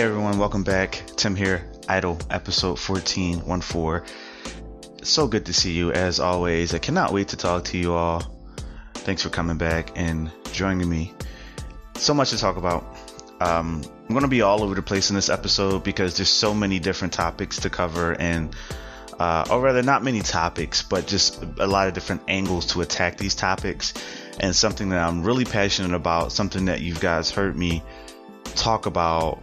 everyone, welcome back. Tim here, ITIYL, episode 14. So good to see you as always. I cannot wait to talk to you all. Thanks for coming back and joining me. So much to talk about. I'm going to be all over the place in this episode because there's so many different topics to cover, and or rather not many topics, but just a lot of different angles to attack these topics, and something that I'm really passionate about, something that you guys heard me talk about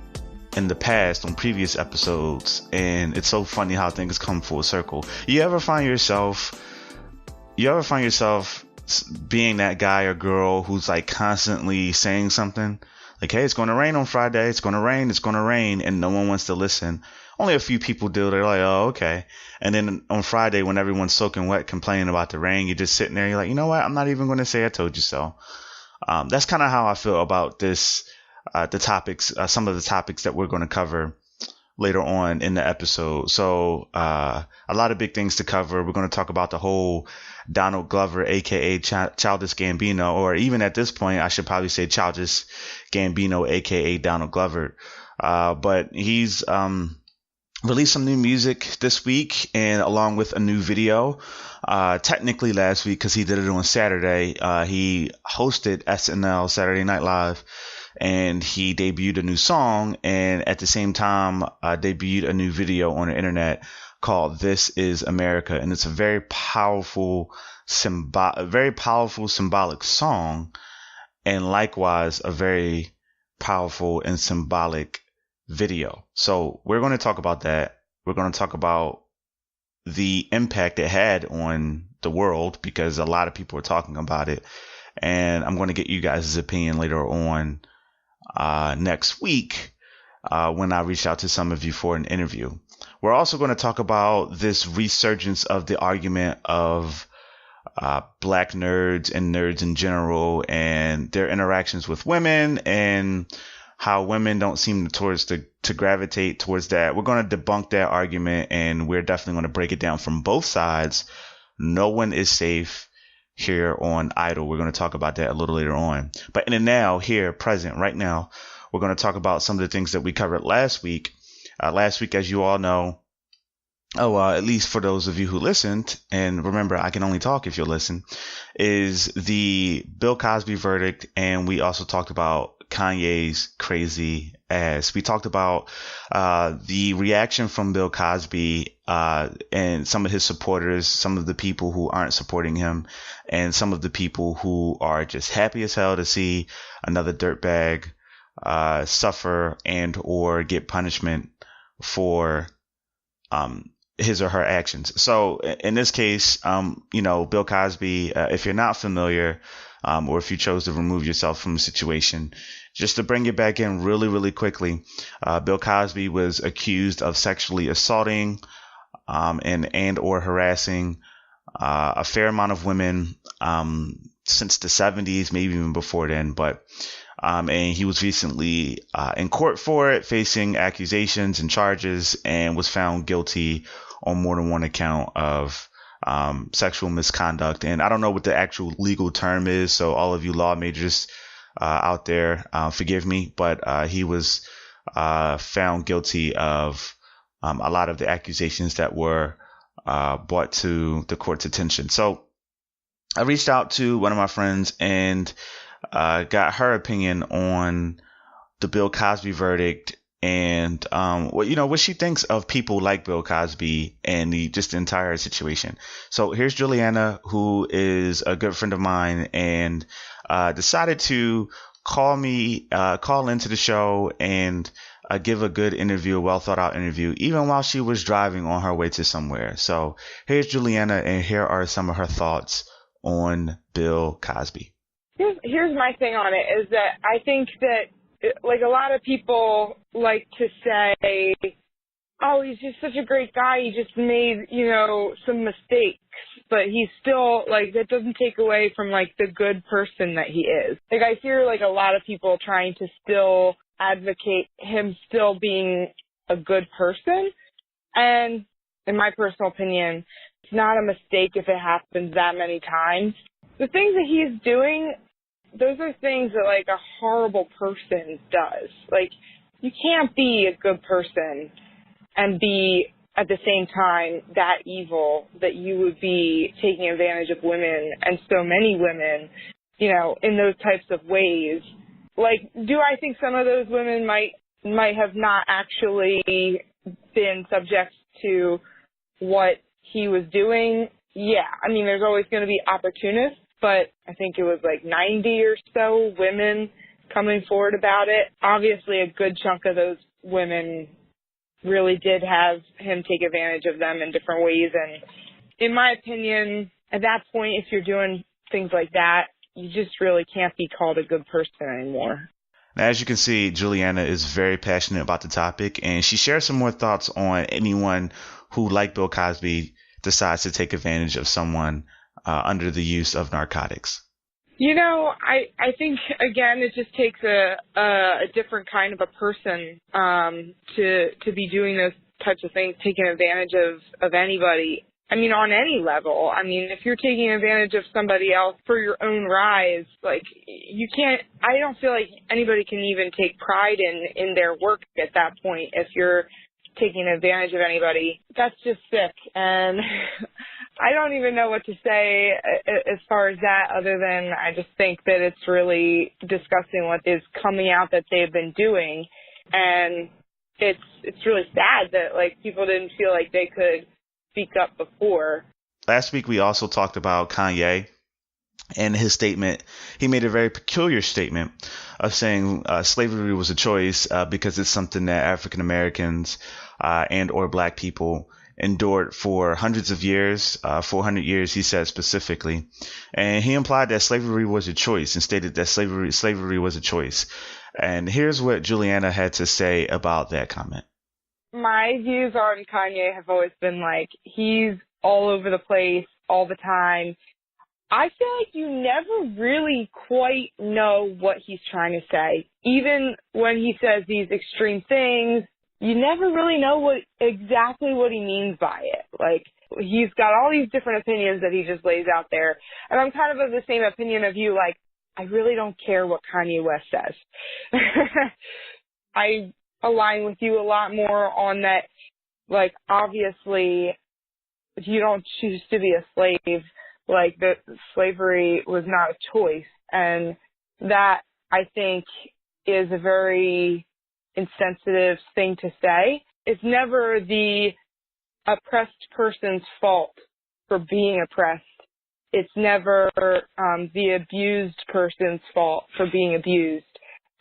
in the past on previous episodes. And it's so funny how things come full circle. You ever find yourself being that guy or girl who's like constantly saying something like, hey, it's going to rain on Friday, it's going to rain, and no one wants to listen? Only a few people do. They're like, oh, okay. And then on Friday, when everyone's soaking wet complaining about the rain, you're just sitting there, you're like, you know what, I'm not even going to say I told you so. That's kind of how I feel about this, the topics, some of the topics that we're going to cover later on in the episode. So a lot of big things to cover. We're going to talk about the whole Donald Glover, aka Childish Gambino, or even at this point, I should probably say Childish Gambino, aka Donald Glover. But he's released some new music this week, and along with a new video. Technically last week, because he did it on Saturday. He hosted SNL, Saturday Night Live, and he debuted a new song, and at the same time debuted a new video on the internet called This Is America. And it's a very powerful symbolic song, and likewise a very powerful and symbolic video. So we're going to talk about that. We're going to talk about the impact it had on the world, because a lot of people are talking about it, and I'm going to get you guys' opinion later on next week when I reach out to some of you for an interview. We're also going to talk about this resurgence of the argument of black nerds and nerds in general, and their interactions with women, and how women don't seem to gravitate towards that. We're going to debunk that argument, and we're definitely going to break it down from both sides. No one is safe here on ITIYL. We're going to talk about that a little later on. But in the now, here, present, right now, we're going to talk about some of the things that we covered last week. Last week, as you all know, at least for those of you who listened, and remember, I can only talk if you'll listen, is the Bill Cosby verdict, and we also talked about Kanye's crazy ass. We talked about the reaction from Bill Cosby and some of his supporters, some of the people who aren't supporting him, and some of the people who are just happy as hell to see another dirtbag suffer and or get punishment for his or her actions. So in this case, Bill Cosby, if you're not familiar, or if you chose to remove yourself from the situation, just to bring it back in really, really quickly, Bill Cosby was accused of sexually assaulting and or harassing a fair amount of women since the 70s, maybe even before then. But and he was recently in court for it, facing accusations and charges, and was found guilty on more than one account of sexual misconduct. And I don't know what the actual legal term is, so all of you law majors out there, forgive me, but he was found guilty of a lot of the accusations that were brought to the court's attention. So I reached out to one of my friends and got her opinion on the Bill Cosby verdict, and what she thinks of people like Bill Cosby and the entire situation. So here's Juliana, who is a good friend of mine, and decided to call into the show and give a good interview, a well thought out interview, even while she was driving on her way to somewhere. So here's Juliana, and here are some of her thoughts on Bill Cosby. Here's my thing on it, is that I think that, like, a lot of people like to say, oh, he's just such a great guy, he just made, some mistakes, but he's still, like, that doesn't take away from, like, the good person that he is. Like, I hear, like, a lot of people trying to still advocate him still being a good person, and in my personal opinion, it's not a mistake if it happens that many times. The things that he's doing, those are things that, like, a horrible person does. Like, you can't be a good person and be at the same time that evil that you would be taking advantage of women and so many women, you know, in those types of ways. Like, do I think some of those women might have not actually been subject to what he was doing? Yeah. I mean, there's always going to be opportunists, but I think it was like 90 or so women coming forward about it. Obviously, a good chunk of those women really did have him take advantage of them in different ways. And in my opinion, at that point, if you're doing things like that, you just really can't be called a good person anymore. Now, as you can see, Juliana is very passionate about the topic, and she shares some more thoughts on anyone who, like Bill Cosby, decides to take advantage of someone under the use of narcotics. You know, I think, again, it just takes a different kind of a person to be doing those types of things, taking advantage of anybody. I mean, on any level. I mean, if you're taking advantage of somebody else for your own rise, like, you can't, I don't feel like anybody can even take pride in their work at that point if you're taking advantage of anybody. That's just sick. And I don't even know what to say as far as that, other than I just think that it's really disgusting what is coming out that they've been doing. And it's really sad that, like, people didn't feel like they could speak up before. Last week, we also talked about Kanye and his statement. He made a very peculiar statement of saying slavery was a choice because it's something that African Americans and or black people endured for hundreds of years, 400 years, he said specifically. And he implied that slavery was a choice and stated that slavery was a choice. And here's what Juliana had to say about that comment. My views on Kanye have always been like, he's all over the place all the time. I feel like you never really quite know what he's trying to say. Even when he says these extreme things, you never really know exactly what he means by it. Like, he's got all these different opinions that he just lays out there. And I'm kind of the same opinion of you, like, I really don't care what Kanye West says. I align with you a lot more on that. Like, obviously, if you don't choose to be a slave, like, the slavery was not a choice. And that, I think, is a very insensitive thing to say. It's never the oppressed person's fault for being oppressed. It's never the abused person's fault for being abused.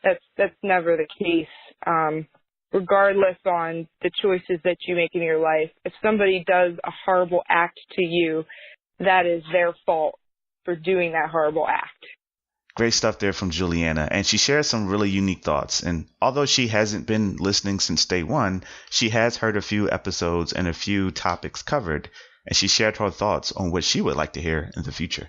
That's never the case. Regardless on the choices that you make in your life, if somebody does a horrible act to you, that is their fault for doing that horrible act. Great stuff there from Juliana, and she shares some really unique thoughts. And although she hasn't been listening since day one, she has heard a few episodes and a few topics covered, and she shared her thoughts on what she would like to hear in the future.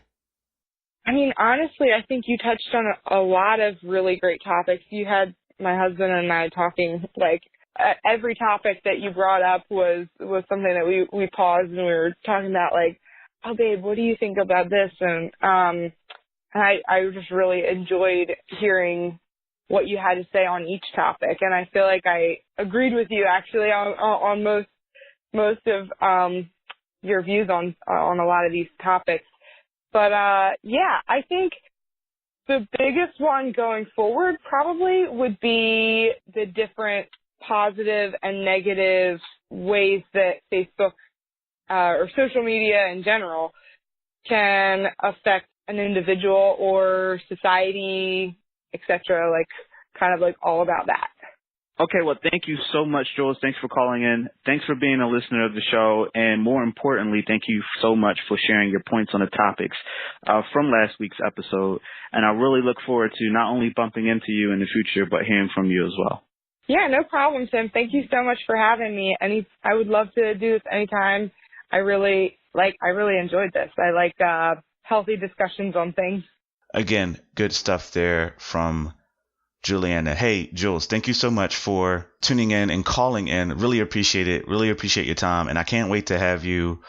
I mean, honestly, I think you touched on a lot of really great topics. You had my husband and I talking, like, every topic that you brought up was something that we paused and we were talking about, like, oh, babe, what do you think about this? And I just really enjoyed hearing what you had to say on each topic. And I feel like I agreed with you, actually, on most of your views on a lot of these topics. But, yeah, I think the biggest one going forward probably would be the different positive and negative ways that Facebook or social media in general can affect an individual or society, etc., like, kind of like all about that. Okay, well, thank you so much, Jules. Thanks for calling in. Thanks for being a listener of the show. And more importantly, thank you so much for sharing your points on the topics from last week's episode. And I really look forward to not only bumping into you in the future, but hearing from you as well. Yeah, no problem, Tim. Thank you so much for having me. I would love to do this anytime. I really enjoyed this. I like healthy discussions on things. Again, good stuff there from Juliana. Hey, Jules, thank you so much for tuning in and calling in. Really appreciate it. Really appreciate your time. And I can't wait to have you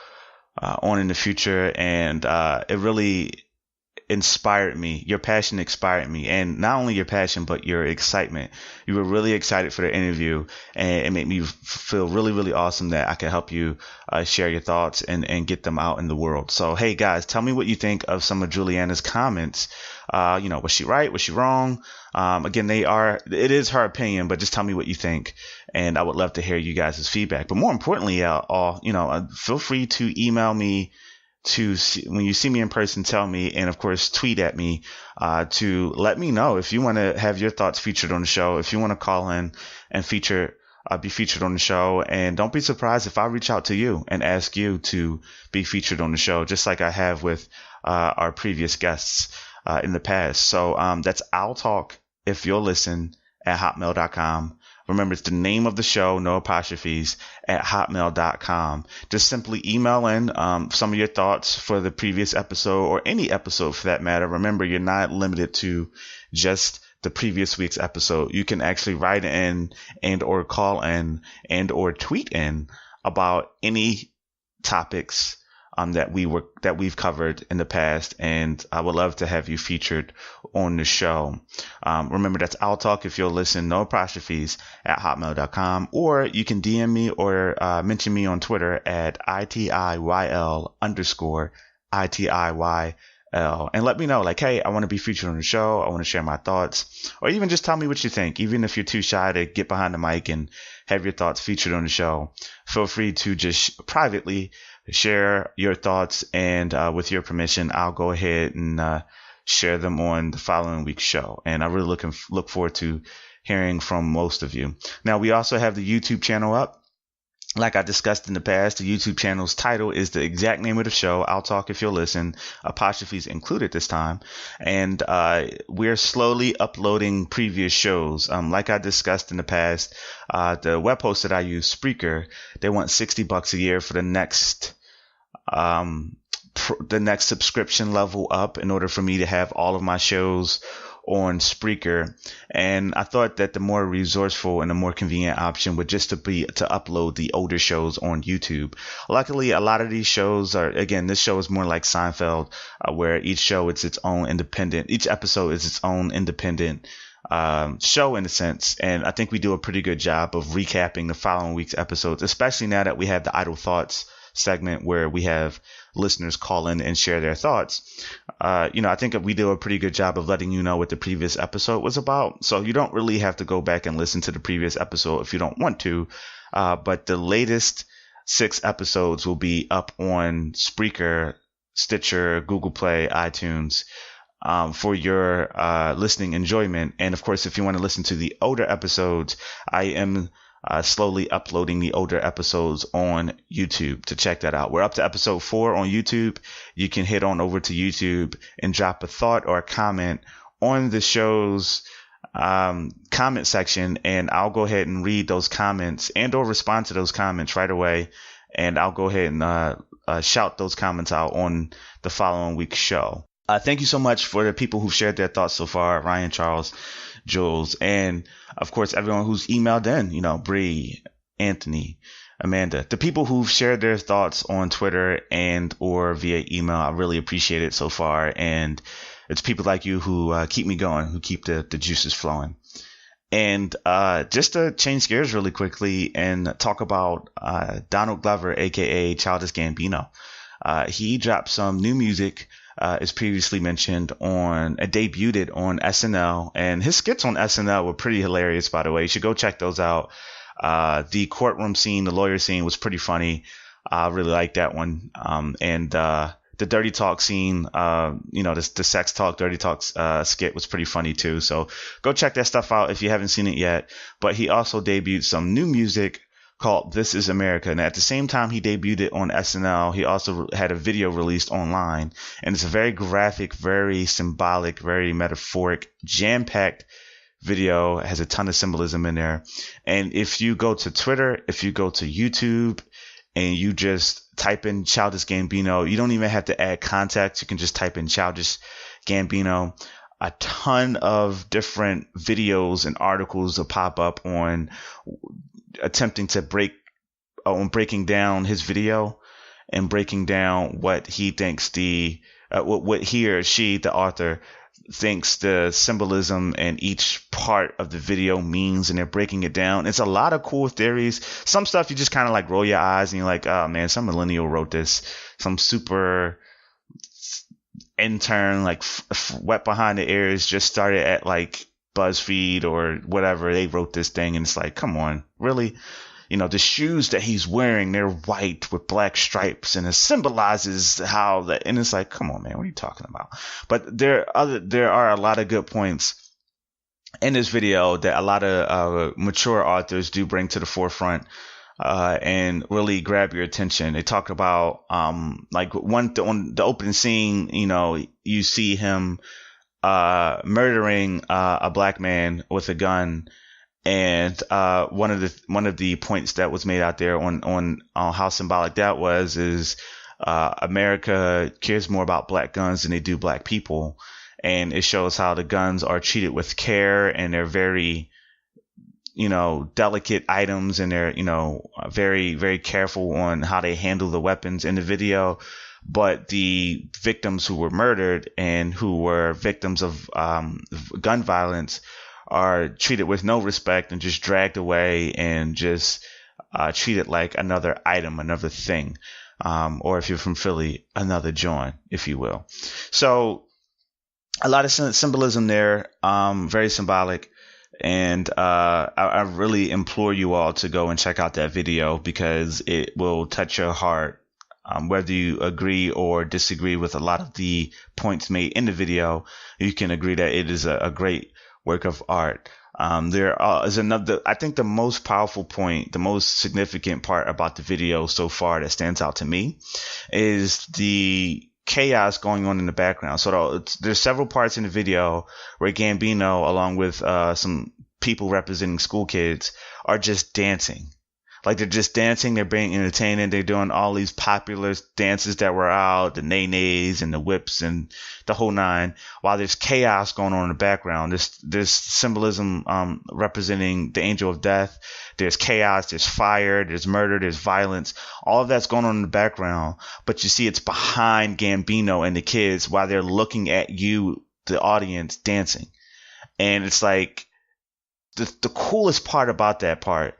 on in the future. And it inspired me. Your passion inspired me. And not only your passion, but your excitement. You were really excited for the interview, and it made me feel really, really awesome that I could help you share your thoughts and get them out in the world. So, hey guys, tell me what you think of some of Juliana's comments. Was she right? Was she wrong? Again, it is her opinion, but just tell me what you think. And I would love to hear you guys' feedback. But more importantly, feel free to email me when you see me in person, tell me, and of course, tweet at me to let me know if you want to have your thoughts featured on the show, if you want to call in and be featured on the show. And don't be surprised if I reach out to you and ask you to be featured on the show, just like I have with our previous guests in the past. So that's I'll Talk If You'll Listen at hotmail.com. Remember, it's the name of the show, no apostrophes, at hotmail.com. Just simply email in some of your thoughts for the previous episode, or any episode for that matter. Remember, you're not limited to just the previous week's episode. You can actually write in and or call in and or tweet in about any topics that we've covered in the past, and I would love to have you featured on the show. Remember, that's I'll Talk If You'll Listen, no apostrophes, at hotmail.com, or you can DM me or mention me on Twitter at ITIYL_ITIYL, and let me know, like, hey, I want to be featured on the show, I want to share my thoughts, or even just tell me what you think. Even if you're too shy to get behind the mic and have your thoughts featured on the show, feel free to just privately share your thoughts, and with your permission, I'll go ahead and share them on the following week's show. And I really look forward to hearing from most of you. Now, we also have the YouTube channel up. Like I discussed in the past, the YouTube channel's title is the exact name of the show, I'll Talk If You'll Listen, apostrophes included this time. And we're slowly uploading previous shows. Like I discussed in the past, the web host that I use, Spreaker, they want $60 a year for the next subscription level up in order for me to have all of my shows on Spreaker. And I thought that the more resourceful and the more convenient option would just to upload the older shows on YouTube. Luckily, a lot of these shows this show is more like Seinfeld, where each episode is its own independent show in a sense. And I think we do a pretty good job of recapping the following week's episodes, especially now that we have the Idle Thoughts segment where we have listeners call in and share their thoughts. I think we do a pretty good job of letting you know what the previous episode was about. So you don't really have to go back and listen to the previous episode if you don't want to. But the latest 6 episodes will be up on Spreaker, Stitcher, Google Play, iTunes, for your listening enjoyment. And of course, if you want to listen to the older episodes, I am slowly uploading the older episodes on YouTube to check that out. We're up to episode 4 on YouTube. You can head on over to YouTube and drop a thought or a comment on the show's comment section, and I'll go ahead and read those comments and or respond to those comments right away. And I'll go ahead and shout those comments out on the following week's show. Thank you so much for the people who've shared their thoughts so far. Ryan, Charles, Jules, and of course everyone who's emailed in, Bree, Anthony, Amanda, the people who've shared their thoughts on Twitter and or via email. I really appreciate it so far. And it's people like you who keep me going, who keep the juices flowing. And just to change gears really quickly and talk about Donald Glover, aka Childish Gambino. He dropped some new music, as previously mentioned, debuted on SNL, and his skits on SNL were pretty hilarious, by the way. You should go check those out. The courtroom scene, the lawyer scene was pretty funny. I really liked that one. And the dirty talk scene, the sex talk, dirty talk skit was pretty funny too. So go check that stuff out if you haven't seen it yet. But he also debuted some new music called This Is America. And at the same time he debuted it on SNL, he also had a video released online. And it's a very graphic, very symbolic, very metaphoric, jam-packed video. It has a ton of symbolism in there. And if you go to Twitter, if you go to YouTube, and you just type in Childish Gambino, you don't even have to add context. You can just type in Childish Gambino. A ton of different videos and articles will pop up on attempting to breaking down his video and breaking down what he thinks the what he or she, the author, thinks the symbolism and each part of the video means, and they're breaking it down. It's a lot of cool theories. Some stuff you just kind of like roll your eyes and you're like, oh man, some millennial wrote this. Some super intern, like wet behind the ears, just started at like BuzzFeed or whatever. They wrote this thing, and it's like, come on, really? You know, the shoes that he's wearing, they're white with black stripes, and it symbolizes how that. And it's like, come on, man, what are you talking about? But there are a lot of good points in this video that a lot of mature authors do bring to the forefront, and really grab your attention. They talk about like on the opening scene, you know, you see him murdering a black man with a gun. And one of the points that was made out there on how symbolic that was is America cares more about black guns than they do black people, and it shows how the guns are treated with care, and they're very, you know, delicate items, and they're, you know, very, very careful on how they handle the weapons in the video. But the victims who were murdered and who were victims of gun violence are treated with no respect and just dragged away and just treated like another item, another thing, or if you're from Philly, another joint, if you will. So a lot of symbolism there, very symbolic. And I really implore you all to go and check out that video, because it will touch your heart. Whether you agree or disagree with a lot of the points made in the video, you can agree that it is a great work of art. There is another, I think the most powerful point, the most significant part about the video so far that stands out to me is the chaos going on in the background. So there's several parts in the video where Gambino, along with some people representing school kids, are just dancing. Like, they're just dancing, they're being entertaining, they're doing all these popular dances that were out, the nays and the whips and the whole nine, while there's chaos going on in the background. There's symbolism representing the angel of death. There's chaos, there's fire, there's murder, there's violence. All of that's going on in the background, but you see it's behind Gambino and the kids while they're looking at you, the audience, dancing. And it's like, the coolest part about that part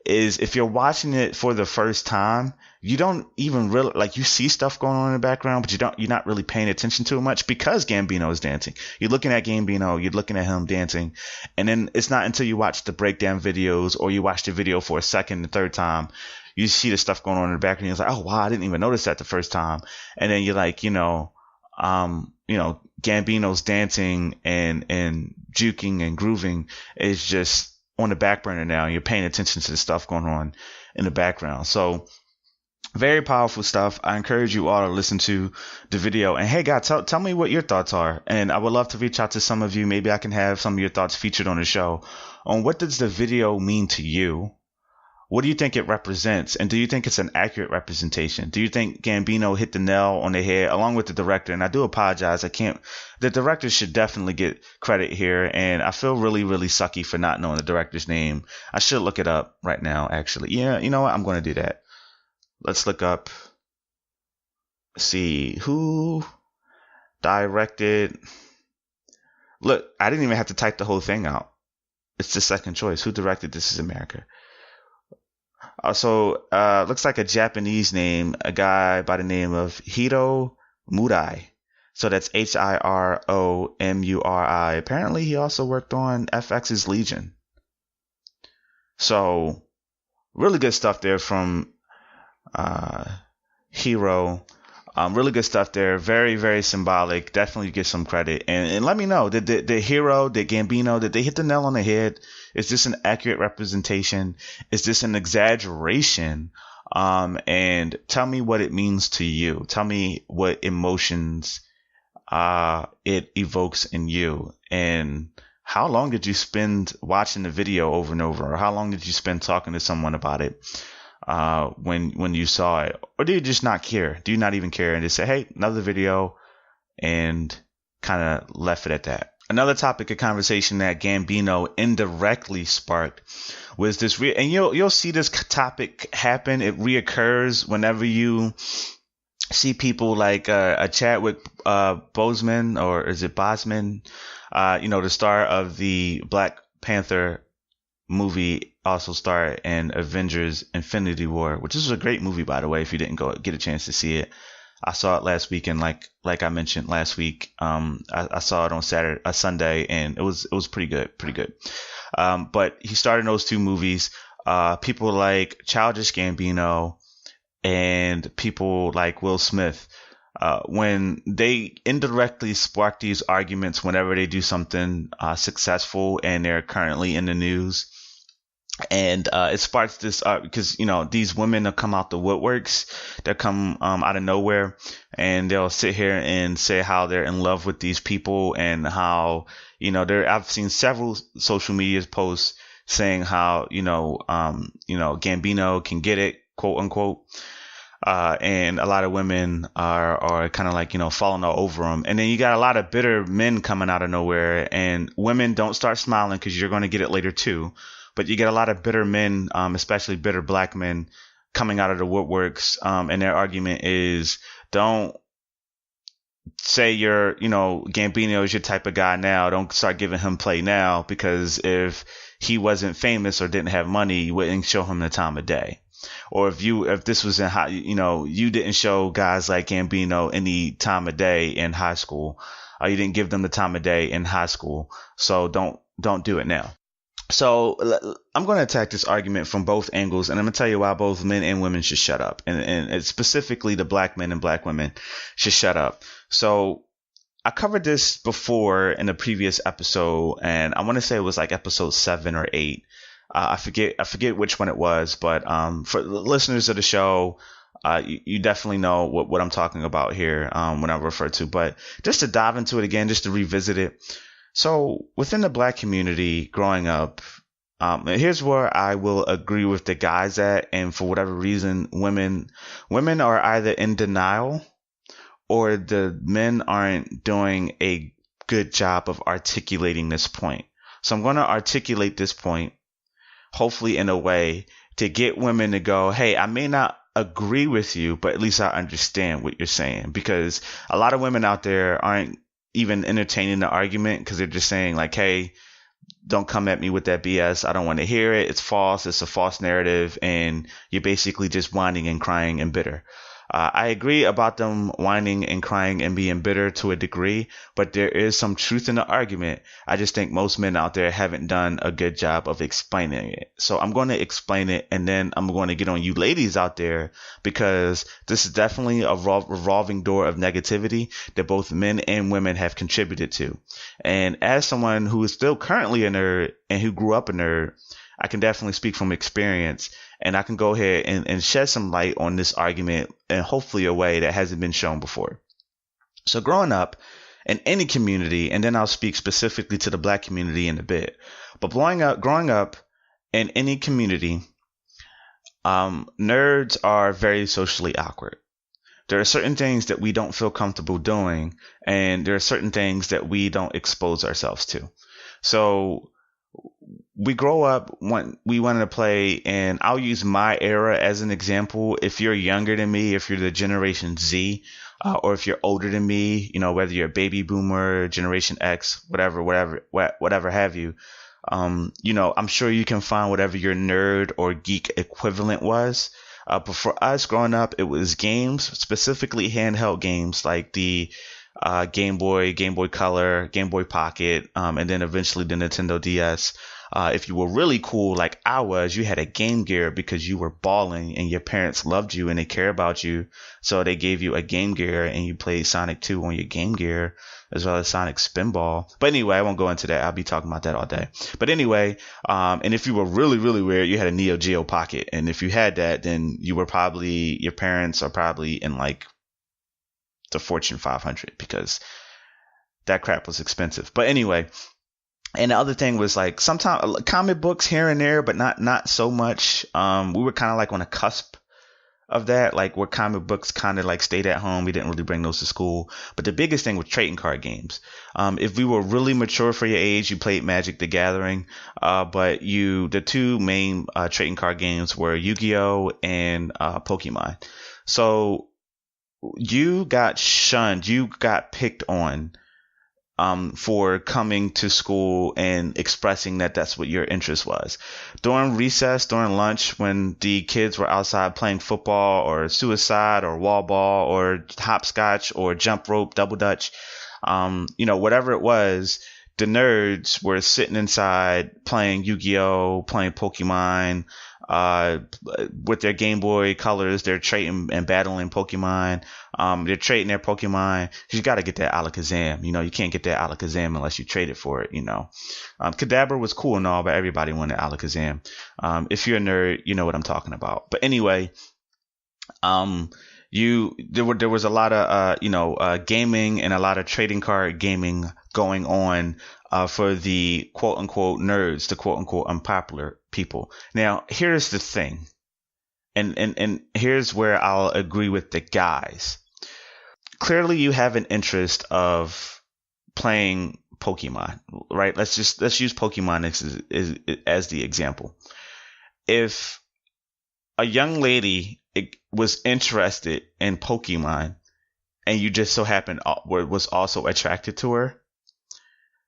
is if you're watching it for the first time, you don't even really, like, you see stuff going on in the background, but you're not really paying attention to it much because Gambino is dancing. You're looking at Gambino, you're looking at him dancing, and then it's not until you watch the breakdown videos or you watch the video for a second, the third time, you see the stuff going on in the background. You're like, oh wow, I didn't even notice that the first time. And then you're like, Gambino's dancing and juking and grooving is just on the back burner now. You're paying attention to the stuff going on in the background. So very powerful stuff. I encourage you all to listen to the video. And hey, guys, tell me what your thoughts are. And I would love to reach out to some of you. Maybe I can have some of your thoughts featured on the show on what does the video mean to you? What do you think it represents? And do you think it's an accurate representation? Do you think Gambino hit the nail on the head along with the director? And I do apologize. The director should definitely get credit here. And I feel really, really sucky for not knowing the director's name. I should look it up right now, actually. Yeah, you know what? I'm going to do that. Let's look up. See who directed. Look, I didn't even have to type the whole thing out. It's the second choice. Who directed This Is America? Looks like a Japanese name, a guy by the name of Hiro Murai. So that's Hiromuri. Apparently he also worked on FX's Legion. So really good stuff there from Hiro. Really good stuff there. Very, very symbolic. Definitely get some credit. And let me know, did Gambino, did they hit the nail on the head? Is this an accurate representation? Is this an exaggeration? And tell me what it means to you. Tell me what emotions it evokes in you. And how long did you spend watching the video over and over? Or how long did you spend talking to someone about it when you saw it? Or do you just not care? Do you not even care and just say, hey, another video, and kind of left it at that? Another topic of conversation that Gambino indirectly sparked was this, and you'll see this topic happen. It reoccurs whenever you see people like a Chadwick Boseman, or is it Bosman? The star of the Black Panther movie, also starred in Avengers Infinity War, which is a great movie, by the way, if you didn't go get a chance to see it. I saw it last week, and like I mentioned last week, I saw it on Sunday, and it was pretty good. But he starred in those two movies. People like Childish Gambino and people like Will Smith, when they indirectly spark these arguments whenever they do something successful and they're currently in the news. And it sparks this because these women will come out the woodworks, they'll come out of nowhere, and they'll sit here and say how they're in love with these people, and how I've seen several social media posts saying how Gambino can get it, quote unquote. And a lot of women are kind of like, falling all over them. And then you got a lot of bitter men coming out of nowhere, and women don't start smiling because you're going to get it later too. But you get a lot of bitter men, especially bitter black men, coming out of the woodworks. And their argument is, don't say Gambino is your type of guy now. Don't start giving him play now, because if he wasn't famous or didn't have money, you wouldn't show him the time of day. Or if this was in high, you didn't show guys like Gambino any time of day in high school. You didn't give them the time of day in high school. So don't do it now. So I'm going to attack this argument from both angles, and I'm going to tell you why both men and women should shut up. And specifically the black men and black women should shut up. So I covered this before in a previous episode, and I want to say it was like episode 7 or 8. I forget which one it was, but for the listeners of the show, you definitely know what I'm talking about here when I refer to. But just to dive into it again, just to revisit it. So within the black community growing up, here's where I will agree with the guys at, and for whatever reason, women are either in denial, or the men aren't doing a good job of articulating this point. So I'm going to articulate this point, hopefully in a way to get women to go, hey, I may not agree with you, but at least I understand what you're saying. Because a lot of women out there aren't even entertaining the argument, because they're just saying like, hey, don't come at me with that BS. I don't want to hear it. It's false. It's a false narrative. And you're basically just whining and crying and bitter. I agree about them whining and crying and being bitter to a degree, but there is some truth in the argument. I just think most men out there haven't done a good job of explaining it. So I'm going to explain it, and then I'm going to get on you ladies out there, because this is definitely a revolving door of negativity that both men and women have contributed to. And as someone who is still currently a nerd and who grew up a nerd, I can definitely speak from experience, and I can go ahead and shed some light on this argument in hopefully a way that hasn't been shown before. So growing up in any community, and then I'll speak specifically to the black community in a bit, but growing up in any community, nerds are very socially awkward. There are certain things that we don't feel comfortable doing, and there are certain things that we don't expose ourselves to. So we grow up when we wanted to play, and I'll use my era as an example. If you're younger than me, if you're the Generation Z, or if you're older than me, whether you're a baby boomer, Generation X, whatever have you, I'm sure you can find whatever your nerd or geek equivalent was. But for us growing up, it was games, specifically handheld games like the Game Boy, Game Boy Color, Game Boy Pocket, and then eventually the Nintendo DS. If you were really cool like I was, you had a Game Gear because you were balling and your parents loved you and they care about you. So they gave you a Game Gear and you played Sonic 2 on your Game Gear, as well as Sonic Spinball. But anyway, I won't go into that. I'll be talking about that all day. But anyway, and if you were really, really weird, you had a Neo Geo Pocket. And if you had that, then your parents are probably in like the Fortune 500, because that crap was expensive. But anyway, and the other thing was like sometimes comic books here and there, but not so much. We were kind of like on a cusp of that, like where comic books kind of like stayed at home. We didn't really bring those to school. But the biggest thing was trading card games. If we were really mature for your age, you played Magic the Gathering. But the two main trading card games were Yu-Gi-Oh! And Pokemon. So you got shunned, you got picked on for coming to school and expressing that that's what your interest was. During recess, during lunch, when the kids were outside playing football or suicide or wall ball or hopscotch or jump rope, double dutch, whatever it was, the nerds were sitting inside playing Yu-Gi-Oh, playing Pokemon, with their Game Boy colors. They're trading and battling Pokemon. They're trading their Pokemon. You got to get that Alakazam. You can't get that Alakazam unless you trade it for it. Kadabra was cool and all, but everybody wanted Alakazam. If you're a nerd, you know what I'm talking about. But anyway, there was a lot of gaming and a lot of trading card gaming going on for the quote unquote nerds, the quote unquote unpopular people. Now, here's the thing, and here's where I'll agree with the guys. Clearly, you have an interest of playing Pokemon, right? Let's use Pokemon as the example. If a young lady was interested in Pokemon and you just so happened was also attracted to her,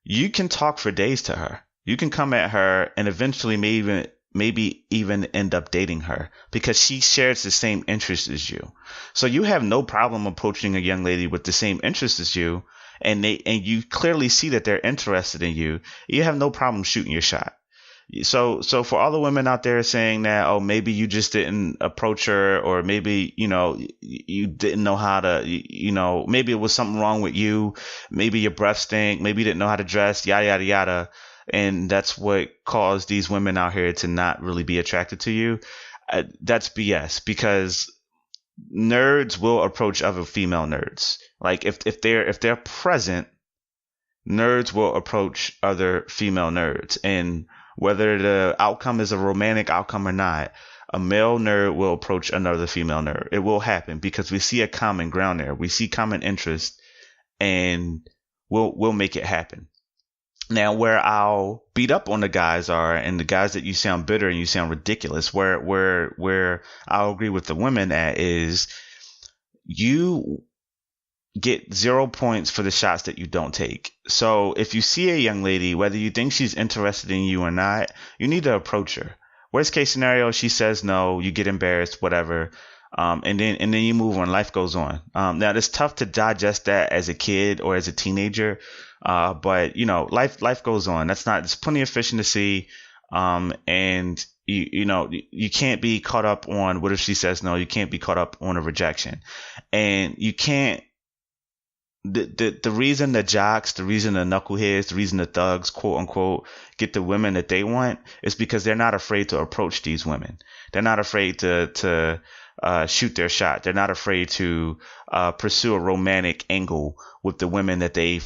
you can talk for days to her. You can come at her and eventually maybe even end up dating her because she shares the same interests as you. So you have no problem approaching a young lady with the same interests as you, and you clearly see that they're interested in you. You have no problem shooting your shot. So for all the women out there saying that, oh, maybe you just didn't approach her, or maybe, you didn't know how to, maybe it was something wrong with you. Maybe your breath stank. Maybe you didn't know how to dress, yada, yada, yada. And that's what caused these women out here to not really be attracted to you. That's BS, because nerds will approach other female nerds. Like if they're present, nerds will approach other female nerds. And whether the outcome is a romantic outcome or not, a male nerd will approach another female nerd. It will happen because we see a common ground there. We see common interest, and we'll make it happen. Now, where I'll beat up on the guys and the guys that you sound bitter and you sound ridiculous, where I'll agree with the women at is you get 0 points for the shots that you don't take. So if you see a young lady, whether you think she's interested in you or not, you need to approach her. Worst case scenario, she says no, you get embarrassed, whatever. And then you move on. Life goes on. Now it's tough to digest that as a kid or as a teenager. But life goes on. There's plenty of fish in the sea. And you can't be caught up on what if she says no. You can't be caught up on a rejection, and you can't. The reason the jocks, the reason the knuckleheads, the reason the thugs, quote unquote, get the women that they want is because they're not afraid to approach these women. They're not afraid to shoot their shot. They're not afraid to pursue a romantic angle with the women that they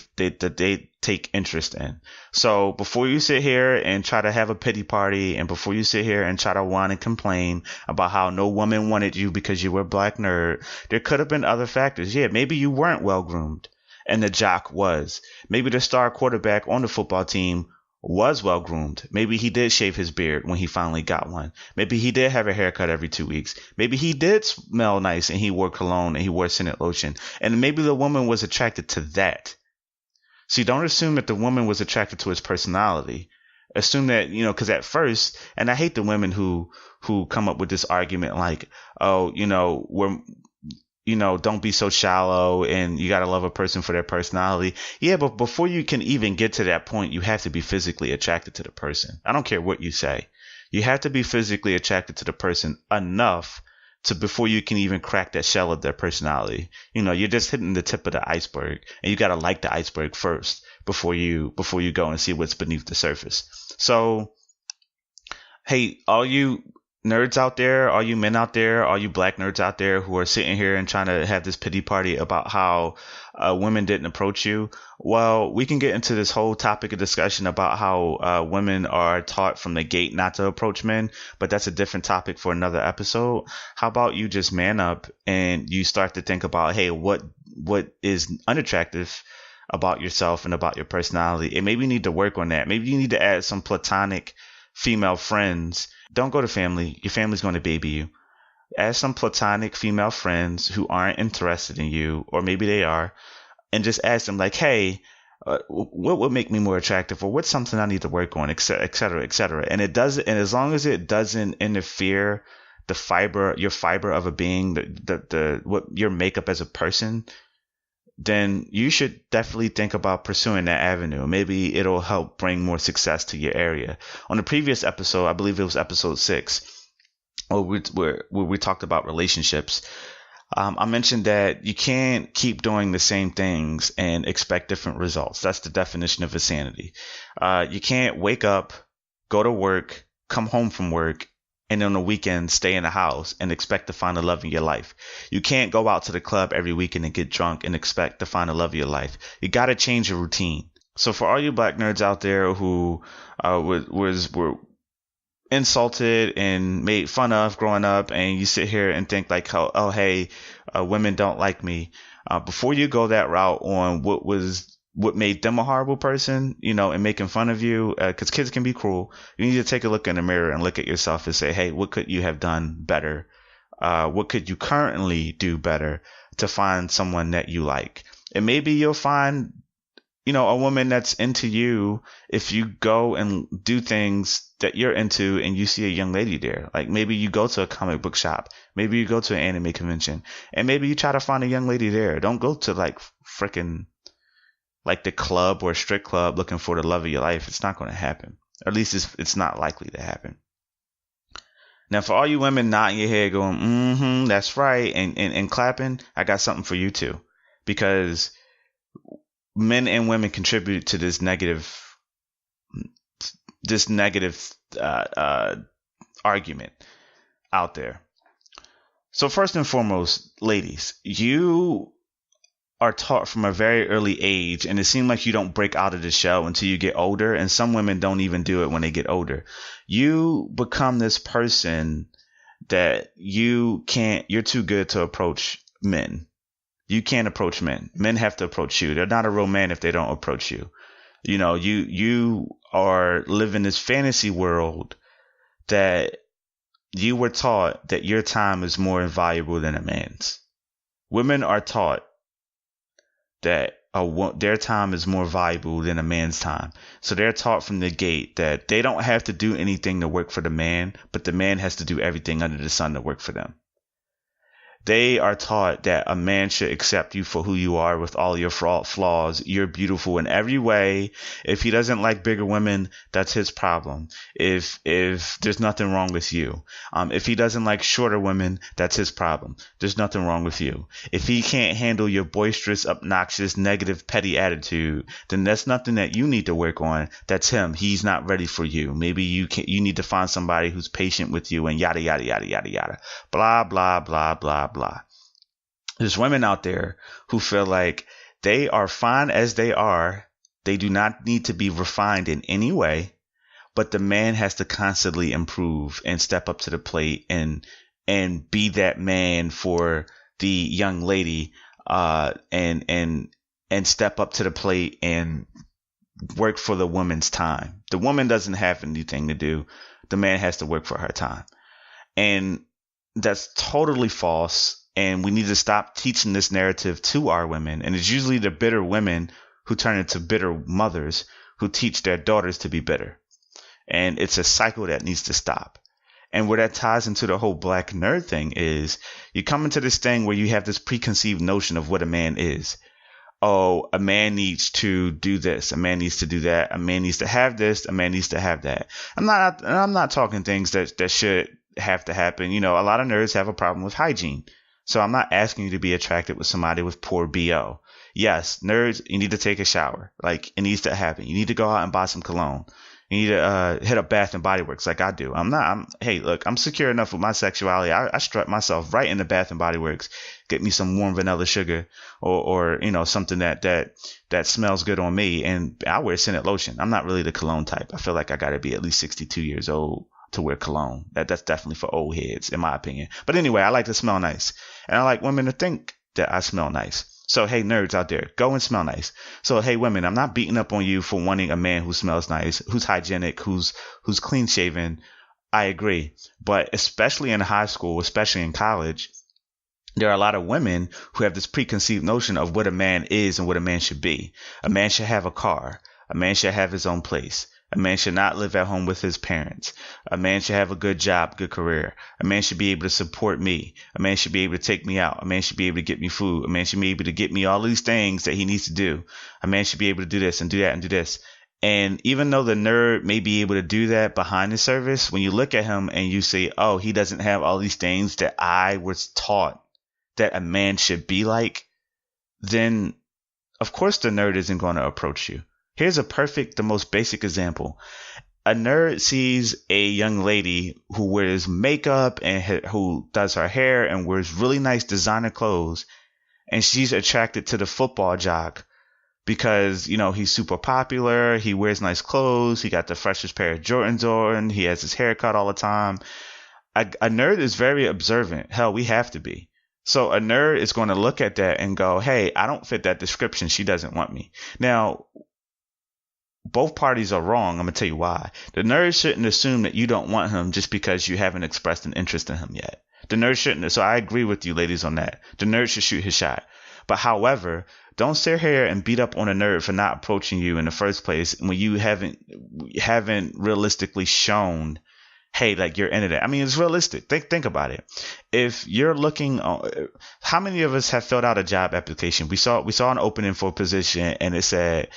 take interest in. So before you sit here and try to have a pity party, and before you sit here and try to whine and complain about how no woman wanted you because you were a black nerd, there could have been other factors. Yeah, maybe you weren't well groomed and the jock was. Maybe the star quarterback on the football team was well groomed. Maybe he did shave his beard when he finally got one. Maybe he did have a haircut every 2 weeks. Maybe he did smell nice and he wore cologne and he wore scented lotion. And maybe the woman was attracted to that. See, don't assume that the woman was attracted to his personality. Assume that, because at first, and I hate the women who come up with this argument like, oh, don't be so shallow and you got to love a person for their personality. Yeah, but before you can even get to that point, you have to be physically attracted to the person. I don't care what you say. You have to be physically attracted to the person enough before you can even crack that shell of their personality. You're just hitting the tip of the iceberg, and you got to like the iceberg first before you go and see what's beneath the surface. So, hey, all you nerds out there, all you men out there, all you black nerds out there who are sitting here and trying to have this pity party about how women didn't approach you, well, we can get into this whole topic of discussion about how women are taught from the gate not to approach men, but that's a different topic for another episode. How about you just man up and you start to think about, hey, what is unattractive about yourself and about your personality, and maybe you need to work on that. Maybe you need to add some platonic female friends. Don't go to family. Your family's going to baby you. Ask some platonic female friends who aren't interested in you, or maybe they are, and just ask them like, hey, what would make me more attractive, or what's something I need to work on, et cetera, et cetera. And it doesn't, and as long as it doesn't interfere your fiber of a being, what your makeup as a person, then you should definitely think about pursuing that avenue. Maybe it'll help bring more success to your area. On the previous episode, I believe it was episode 6, where we talked about relationships. I mentioned that you can't keep doing the same things and expect different results. That's the definition of insanity. You can't wake up, go to work, come home from work, and on the weekend stay in the house and expect to find the love in your life. You can't go out to the club every weekend and get drunk and expect to find the love of your life. You got to change your routine. So for all you black nerds out there who were insulted and made fun of growing up, and you sit here and think like, oh hey, women don't like me, before you go that route on what made them a horrible person, and making fun of you, because kids can be cruel, you need to take a look in the mirror and look at yourself and say, hey, what could you have done better? What could you currently do better to find someone that you like? And maybe you'll find a woman that's into you if you go and do things that you're into and you see a young lady there. Like maybe you go to a comic book shop, maybe you go to an anime convention, and maybe you try to find a young lady there. Don't go to like freaking like the club or a strip club looking for the love of your life. It's not going to happen. Or at least it's not likely to happen. Now, for all you women nodding your head going, that's right, and clapping, I got something for you too. Because men and women contribute to this negative argument out there. So first and foremost, ladies, you are taught from a very early age, and it seems like you don't break out of the shell until you get older, and some women don't even do it when they get older. You become this person that you're too good to approach men. You can't approach men. Men have to approach you. They're not a real man if they don't approach you. You are living this fantasy world that you were taught that your time is more valuable than a man's. Women are taught that their time is more valuable than a man's time. So they're taught from the gate that they don't have to do anything to work for the man, but the man has to do everything under the sun to work for them. They are taught that a man should accept you for who you are with all your flaws. You're beautiful in every way. If he doesn't like bigger women, that's his problem. If there's nothing wrong with you. If he doesn't like shorter women, that's his problem. There's nothing wrong with you. If he can't handle your boisterous, obnoxious, negative, petty attitude, then that's nothing that you need to work on. That's him. He's not ready for you. Maybe you need to find somebody who's patient with you and yada, yada, yada, yada, yada. Blah, blah, blah, blah, blah. There's women out there who feel like they are fine as they are. They do not need to be refined in any way, but the man has to constantly improve and step up to the plate and be that man for the young lady, and step up to the plate and work for the woman's time. The woman doesn't have anything to do. The man has to work for her time. And that's totally false. And we need to stop teaching this narrative to our women. And it's usually the bitter women who turn into bitter mothers who teach their daughters to be bitter. And it's a cycle that needs to stop. And where that ties into the whole black nerd thing is you come into this thing where you have this preconceived notion of what a man is. Oh, a man needs to do this. A man needs to do that. A man needs to have this. A man needs to have that. I'm not talking things that should have to happen. A lot of nerds have a problem with hygiene. So I'm not asking you to be attracted with somebody with poor BO. Yes, nerds, you need to take a shower. Like, it needs to happen. You need to go out and buy some cologne. You need to hit up Bath and Body Works like I do. Hey, look, I'm secure enough with my sexuality. I strut myself right into Bath and Body Works. Get me some warm vanilla sugar or something that smells good on me. And I wear scented lotion. I'm not really the cologne type. I feel like I got to be at least 62 years old to wear cologne. That's definitely for old heads, in my opinion. But anyway, I like to smell nice. And I like women to think that I smell nice. So, hey, nerds out there, go and smell nice. So, hey, women, I'm not beating up on you for wanting a man who smells nice, who's hygienic, who's clean shaven. I agree. But especially in high school, especially in college, there are a lot of women who have this preconceived notion of what a man is and what a man should be. A man should have a car. A man should have his own place. A man should not live at home with his parents. A man should have a good job, good career. A man should be able to support me. A man should be able to take me out. A man should be able to get me food. A man should be able to get me all these things that he needs to do. A man should be able to do this and do that and do this. And even though the nerd may be able to do that behind the surface, when you look at him and you say, oh, he doesn't have all these things that I was taught that a man should be like, then of course the nerd isn't going to approach you. Here's the most basic example. A nerd sees a young lady who wears makeup and who does her hair and wears really nice designer clothes, and she's attracted to the football jock because, he's super popular, he wears nice clothes, he got the freshest pair of Jordans on, he has his hair cut all the time. A nerd is very observant. Hell, we have to be. So a nerd is going to look at that and go, hey, I don't fit that description. She doesn't want me. Now, both parties are wrong. I'm going to tell you why. The nerd shouldn't assume that you don't want him just because you haven't expressed an interest in him yet. The nerd shouldn't. So I agree with you ladies on that. The nerd should shoot his shot. But however, don't sit here and beat up on a nerd for not approaching you in the first place when you haven't realistically shown, hey, like you're into that. I mean, it's realistic. Think about it. If you're looking, how many of us have filled out a job application? We saw an opening for a position and it said,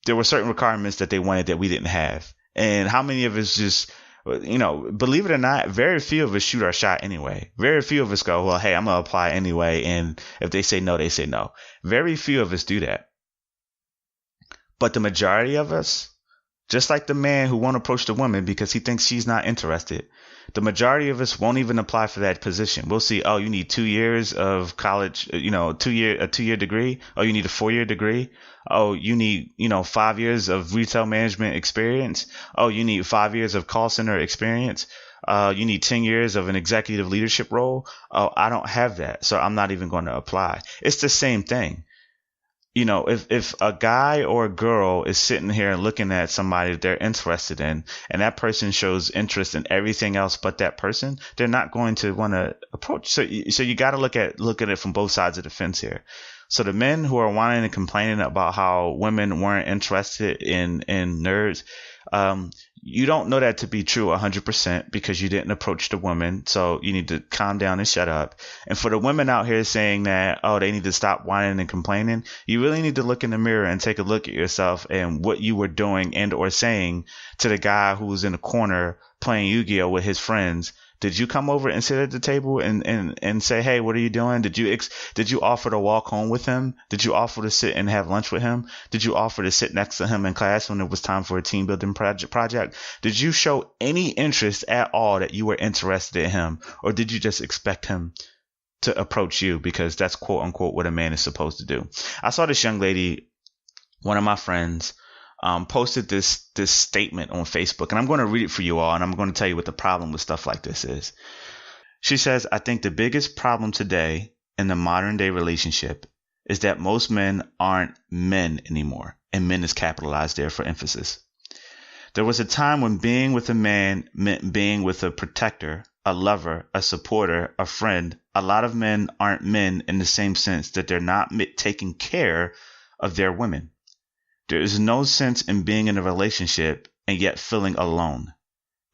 there were certain requirements that they wanted that we didn't have. And how many of us just, believe it or not, very few of us shoot our shot anyway. Very few of us go, well, hey, I'm going to apply anyway. And if they say no, they say no. Very few of us do that. But the majority of us, just like the man who won't approach the woman because he thinks she's not interested, the majority of us won't even apply for that position. We'll see, oh, you need 2 years of college, a 2-year degree. Oh, you need a 4-year degree. Oh, you need, 5 years of retail management experience. Oh, you need 5 years of call center experience. You need 10 years of an executive leadership role. Oh, I don't have that, so I'm not even going to apply. It's the same thing. If a guy or a girl is sitting here and looking at somebody that they're interested in, and that person shows interest in everything else but that person, they're not going to want to approach. So you got to look at it from both sides of the fence here. So the men who are whining and complaining about how women weren't interested in nerds, you don't know that to be true 100% because you didn't approach the woman. So you need to calm down and shut up. And for the women out here saying that, oh, they need to stop whining and complaining, you really need to look in the mirror and take a look at yourself and what you were doing and or saying to the guy who was in the corner playing Yu-Gi-Oh with his friends. Did you come over and sit at the table and say, hey, what are you doing? Did you offer to walk home with him? Did you offer to sit and have lunch with him? Did you offer to sit next to him in class when it was time for a team building project? Did you show any interest at all that you were interested in him? Or did you just expect him to approach you because that's quote unquote what a man is supposed to do? I saw this young lady, one of my friends, posted this statement on Facebook, and I'm going to read it for you all, and I'm going to tell you what the problem with stuff like this is. She says, I think the biggest problem today in the modern day relationship is that most men aren't men anymore, and men is capitalized there for emphasis. There was a time when being with a man meant being with a protector, a lover, a supporter, a friend. A lot of men aren't men in the same sense that they're not taking care of their women. There is no sense in being in a relationship and yet feeling alone.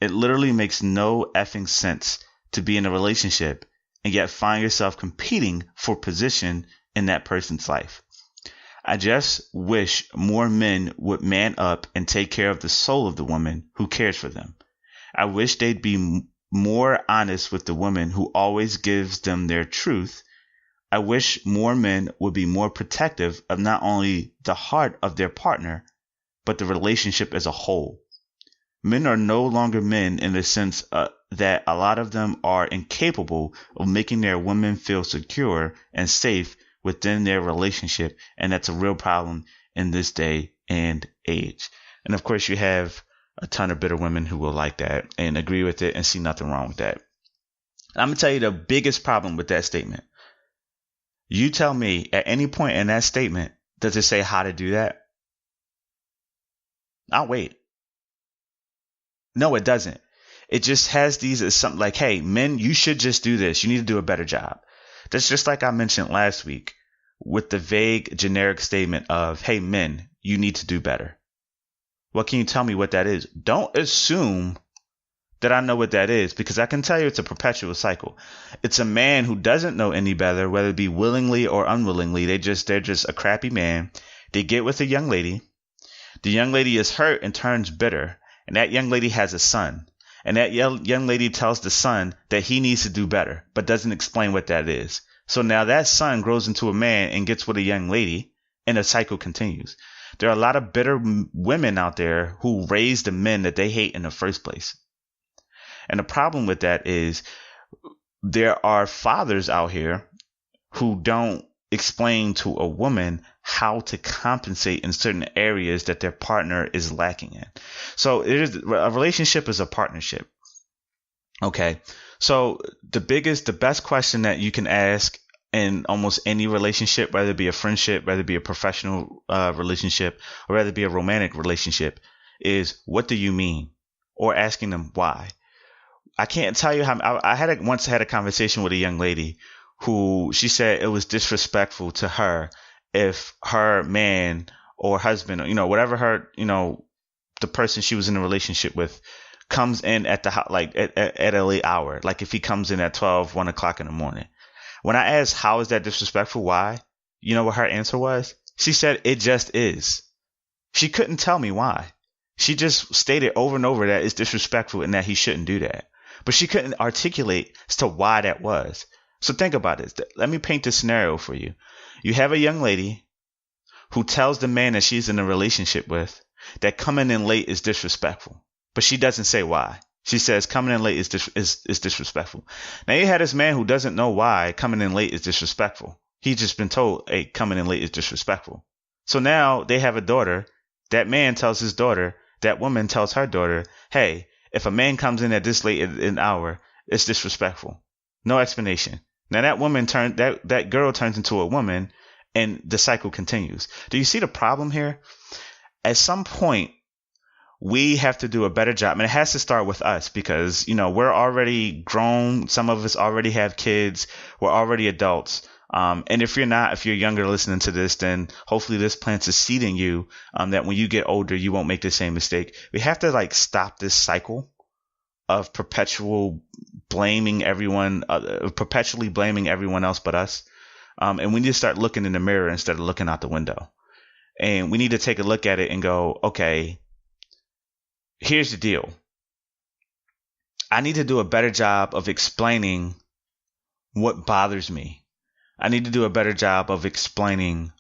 It literally makes no effing sense to be in a relationship and yet find yourself competing for position in that person's life. I just wish more men would man up and take care of the soul of the woman who cares for them. I wish they'd be more honest with the woman who always gives them their truth. I wish more men would be more protective of not only the heart of their partner, but the relationship as a whole. Men are no longer men in the sense that a lot of them are incapable of making their women feel secure and safe within their relationship. And that's a real problem in this day and age. And of course, you have a ton of bitter women who will like that and agree with it and see nothing wrong with that. And I'm going to tell you the biggest problem with that statement. You tell me at any point in that statement, does it say how to do that? I'll wait. No, it doesn't. It just has these as something like, hey, men, you should just do this. You need to do a better job. That's just like I mentioned last week with the vague, generic statement of, hey, men, you need to do better. What can you tell me what that is? Don't assume that I know what that is, because I can tell you it's a perpetual cycle. It's a man who doesn't know any better, whether it be willingly or unwillingly. They're just a crappy man. They get with a young lady. The young lady is hurt and turns bitter. And that young lady has a son. And that young lady tells the son that he needs to do better, but doesn't explain what that is. So now that son grows into a man and gets with a young lady, and the cycle continues. There are a lot of bitter women out there who raise the men that they hate in the first place. And the problem with that is there are fathers out here who don't explain to a woman how to compensate in certain areas that their partner is lacking in. So a relationship is a partnership. Okay. So the best question that you can ask in almost any relationship, whether it be a friendship, whether it be a professional relationship, or whether it be a romantic relationship, is what do you mean? Or asking them why. I can't tell you how I once had a conversation with a young lady who she said it was disrespectful to her if her man or husband, whatever her, the person she was in a relationship with comes in at at a late hour. Like if he comes in at 12, 1 o'clock in the morning. When I asked, how is that disrespectful? Why? You know what her answer was? She said, it just is. She couldn't tell me why. She just stated over and over that it's disrespectful and that he shouldn't do that. But she couldn't articulate as to why that was. So think about this. Let me paint this scenario for you. You have a young lady who tells the man that she's in a relationship with that coming in late is disrespectful. But she doesn't say why. She says coming in late is disrespectful. Now you had this man who doesn't know why coming in late is disrespectful. He's just been told, hey, coming in late is disrespectful. So now they have a daughter. That man tells his daughter, that woman tells her daughter, hey, if a man comes in at this late in an hour, it's disrespectful. No explanation. Now that girl turns into a woman and the cycle continues. Do you see the problem here? At some point, we have to do a better job. And it has to start with us because, we're already grown. Some of us already have kids. We're already adults. And if you're younger listening to this, then hopefully this plants a seed in you that when you get older, you won't make the same mistake. We have to stop this cycle of perpetually blaming everyone else but us. And we need to start looking in the mirror instead of looking out the window. And we need to take a look at it and go, okay, here's the deal. I need to do a better job of explaining what bothers me. I need to do a better job of explaining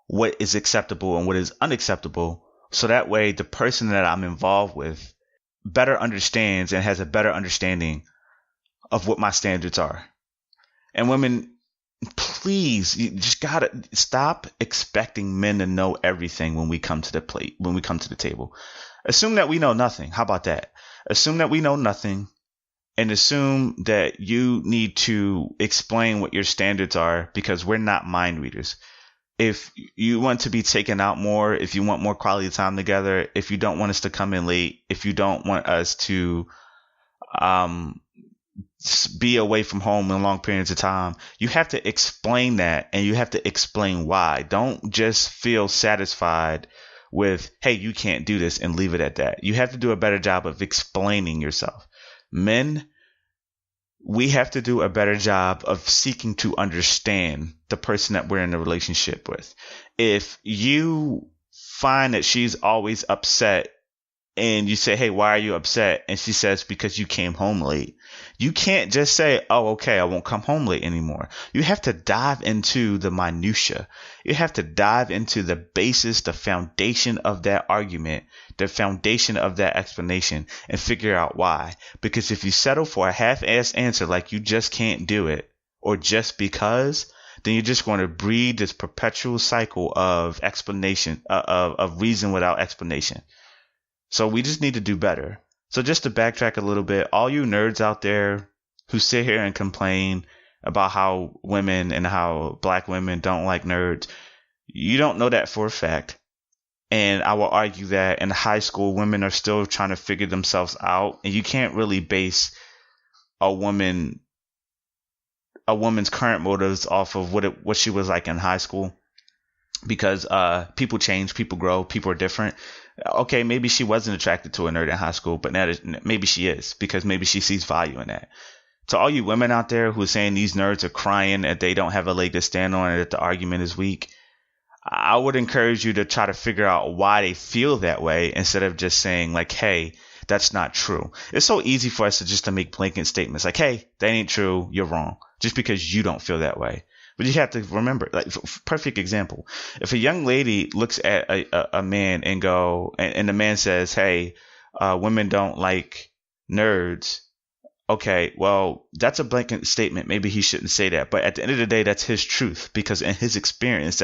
what is acceptable and what is unacceptable. So that way the person that I'm involved with better understands and has a better understanding of what my standards are. And women, please, you just gotta stop expecting men to know everything when we come to the table. Assume that we know nothing. How about that? Assume that we know nothing and assume that you need to explain what your standards are because we're not mind readers. If you want to be taken out more, if you want more quality time together, if you don't want us to come in late, if you don't want us to be away from home in long periods of time, you have to explain that and you have to explain why. Don't just feel satisfied with, hey, you can't do this and leave it at that. You have to do a better job of explaining yourself. Men, we have to do a better job of seeking to understand the person that we're in a relationship with. If you find that she's always upset and you say, hey, why are you upset? And she says, because you came home late. You can't just say, oh, okay, I won't come home late anymore. You have to dive into the minutia. You have to dive into the basis, the foundation of that argument, the foundation of that explanation, and figure out why. Because if you settle for a half-assed answer like you just can't do it, or just because, then you're just going to breed this perpetual cycle of explanation, of reason without explanation. So we just need to do better. So just to backtrack a little bit, all you nerds out there who sit here and complain about how women and how black women don't like nerds, you don't know that for a fact. And I will argue that in high school, women are still trying to figure themselves out, and you can't really base a woman's current motives off of what she was like in high school, because people change, people grow, people are different. Okay, maybe she wasn't attracted to a nerd in high school, but now maybe she is, because maybe she sees value in that. To all you women out there who are saying these nerds are crying that they don't have a leg to stand on and that the argument is weak, I would encourage you to try to figure out why they feel that way, instead of just saying like, hey, that's not true. It's so easy for us to make blanket statements like, hey, that ain't true, you're wrong, just because you don't feel that way. But you have to remember, like, perfect example. If a young lady looks at a man and the man says, hey, women don't like nerds. Okay, well, that's a blanket statement. Maybe he shouldn't say that. But at the end of the day, that's his truth, because in his experience,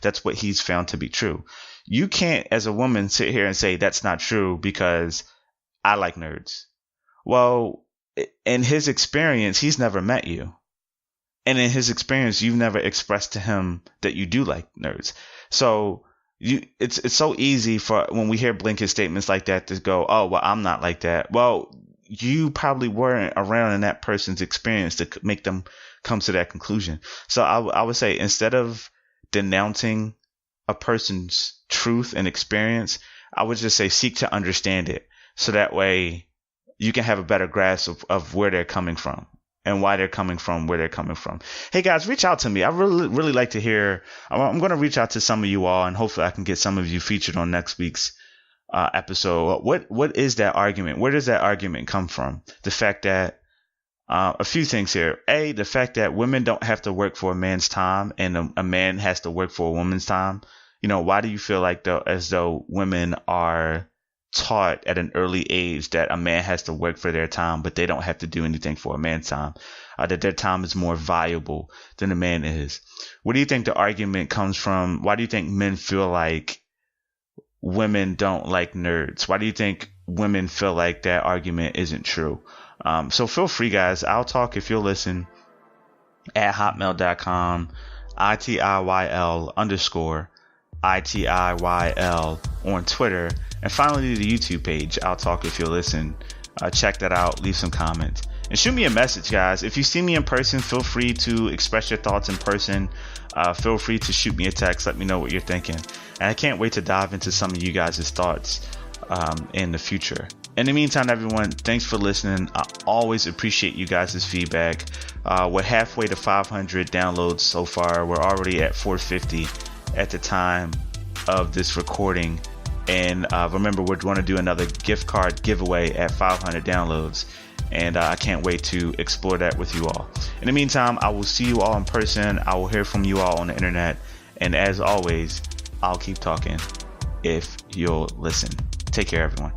that's what he's found to be true. You can't, as a woman, sit here and say that's not true because I like nerds. Well, in his experience, he's never met you. And in his experience, you've never expressed to him that you do like nerds. So it's so easy for when we hear blanket statements like that to go, oh, well, I'm not like that. Well, you probably weren't around in that person's experience to make them come to that conclusion. So I would say, instead of denouncing a person's truth and experience, I would just say seek to understand it, so that way you can have a better grasp of where they're coming from and why they're coming from where they're coming from. Hey guys, reach out to me. I really like to hear. I'm going to reach out to some of you all, and hopefully I can get some of you featured on next week's episode. What is that argument? Where does that argument come from? The fact that a few things here. A, the fact that women don't have to work for a man's time, and a man has to work for a woman's time. You know, why do you feel like as though women are taught at an early age that a man has to work for their time, but they don't have to do anything for a man's time? That their time is more valuable than a man is. Where do you think the argument comes from? Why do you think men feel like women don't like nerds? Why do you think women feel like that argument isn't true? So feel free, guys. I'll talk if you'll listen at hotmail.com, ITIYL_ITIYL on Twitter, and finally the YouTube page, I'll talk if you'll listen. Check that out, leave some comments, and shoot me a message, guys. If you see me in person, feel free to express your thoughts in person. Feel free to shoot me a text, let me know what you're thinking. And I can't wait to dive into some of you guys' thoughts in the future. In the meantime, everyone, thanks for listening. I always appreciate you guys' feedback. We're halfway to 500 downloads so far. We're already at 450 at the time of this recording. And remember, we're going to do another gift card giveaway at 500 downloads. And I can't wait to explore that with you all. In the meantime, I will see you all in person. I will hear from you all on the internet. And as always, I'll keep talking if you'll listen. Take care, everyone.